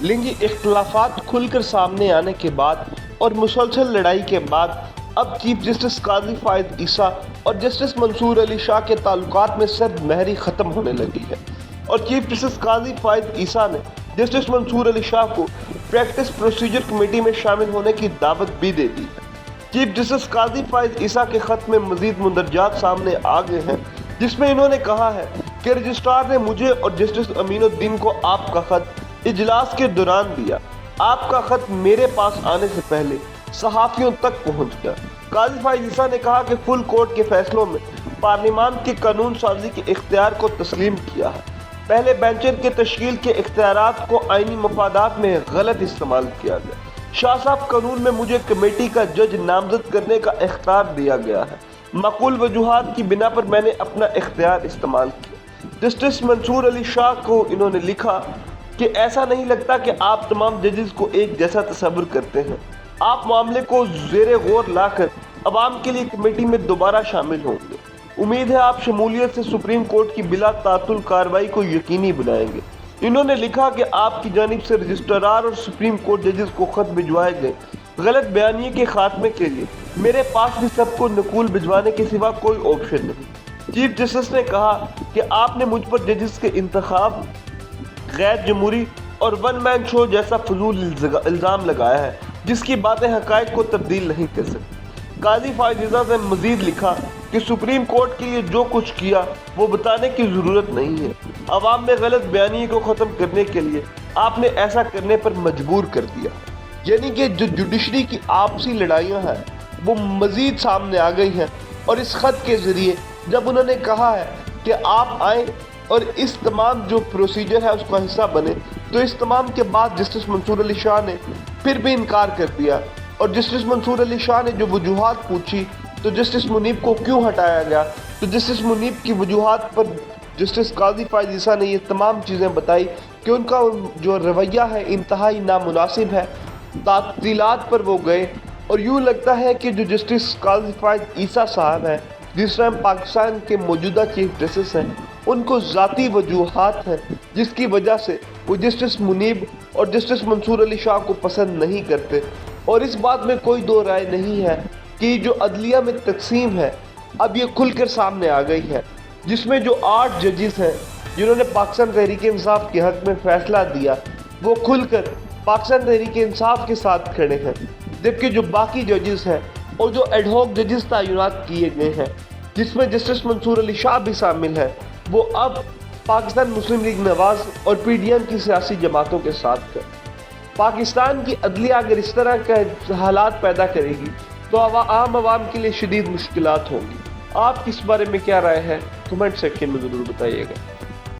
लिंगी इख्तलाफात खुलकर सामने आने के बाद और मुसलसल लड़ाई के बाद अब चीफ जस्टिस काजी फायद ईसा और जस्टिस मंसूर अली शाह के ताल्लुकात में सर्द महरी ख़त्म होने लगी है और चीफ जस्टिस काजी फायद ईसा ने जस्टिस मंसूर अली शाह को प्रैक्टिस प्रोसीजर कमेटी में शामिल होने की दावत भी दे दी है। चीफ जस्टिस काजी फायद ईसा के ख़त में मज़ीद मुंदरजात सामने आ गए हैं, जिसमें इन्होंने कहा है कि रजिस्ट्रार ने मुझे और जस्टिस अमीनुद्दीन को आपका ख़त इजलास के दौरान दिया। आपका ख़त मेरे पास आने से पहले सहाफ़ियों तक पहुँच गया। काजी फायद ईसा ने कहा कि फुल कोर्ट के फैसलों में पार्लिमान के कानून साजी के इख्तियार को तस्लीम किया है। पहले बेंचर के तश्कील के इख्तियारात को आईनी मफादात में गलत इस्तेमाल किया गया। शाह साहब कानून में मुझे कमेटी का जज नामजद करने का इख्तियार दिया गया है। माकूल वजूहात की बिना पर मैंने अपना इख्तियार इस्तेमाल किया। जस्टिस मंसूर अली शाह को इन्होंने लिखा कि ऐसा नहीं लगता कि आप तमाम जजेस को एक जैसा तस्वुर करते हैं। आप मामले को ज़ेरे गौर लाकर अवाम के लिए कमेटी में दोबारा शामिल होंगे। उम्मीद है आप शमूलियत से सुप्रीम कोर्ट की बिला तातुल कार्रवाई को यकीनी बनाएंगे। इन्होंने लिखा कि आपकी जानिब से रजिस्ट्रार और सुप्रीम कोर्ट जजेस को खत भिजवाए गए गलत बयानी के खात्मे के लिए मेरे पास भी सबको नकूल भिजवाने के सिवा कोई ऑप्शन नहीं। चीफ जस्टिस ने कहा कि आपने मुझ पर जजेस के इंतखाब, गैर जमहूरी और वन मैन शो जैसा फजूल इल्ज़ाम लगाया है जिसकी बातें हक़ाइक़ को तब्दील नहीं कर सकती। काजी फायद ईसा ने मज़ीद लिखा कि सुप्रीम कोर्ट के लिए जो कुछ किया वो बताने की ज़रूरत नहीं है। अवाम में गलत बयानी को ख़त्म करने के लिए आपने ऐसा करने पर मजबूर कर दिया। यानी कि जो जुडिशरी की आपसी लड़ाइयाँ हैं वो मज़ीद सामने आ गई हैं और इस ख़त के ज़रिए जब उन्होंने कहा है कि आप आएँ और इस तमाम जो प्रोसीजर है उसका हिस्सा बने, तो इस तमाम के बाद जस्टिस मंसूर अली शाह ने फिर भी इनकार कर दिया और जस्टिस मंसूर अली शाह ने जो वजूहात पूछी तो जस्टिस मुनीब को क्यों हटाया गया, तो जस्टिस मुनीब की वजूहात पर जस्टिस काजी फायद ईसा ने ये तमाम चीज़ें बताई कि उनका जो रवैया है इंतहाई नामुनासिब है। तातीलात पर वो गए और यूँ लगता है कि जो जस्टिस काजी फायद ईसा साहब हैं, जिस टाइम पाकिस्तान के मौजूदा चीफ जस्टिस हैं, उनको ज़ाती वजूहात हैं जिसकी वजह से वो जस्टिस मुनीब और जस्टिस मंसूर अली शाह को पसंद नहीं करते। और इस बात में कोई दो राय नहीं है कि जो अदलिया में तकसीम है अब ये खुलकर सामने आ गई है, जिसमें जो 8 जजेस हैं जिन्होंने पाकिस्तान तहरीक इंसाफ के हक़ में फ़ैसला दिया वो खुलकर पाकिस्तान तहरीक इंसाफ के साथ खड़े हैं, जबकि जो बाकी जजेस हैं और जो एडहॉक जजेस तैनात किए गए हैं जिसमें जस्टिस मंसूर अली शाह भी शामिल है, वो अब पाकिस्तान मुस्लिम लीग नवाज़ और PDM की सियासी जमातों के साथ है। पाकिस्तान की अदलिया अगर इस तरह के हालात पैदा करेगी तो आम आवाम के लिए शदीद मुश्किलात होंगी। आप इस बारे में क्या राय है, कमेंट सेक्शन में ज़रूर बताइएगा।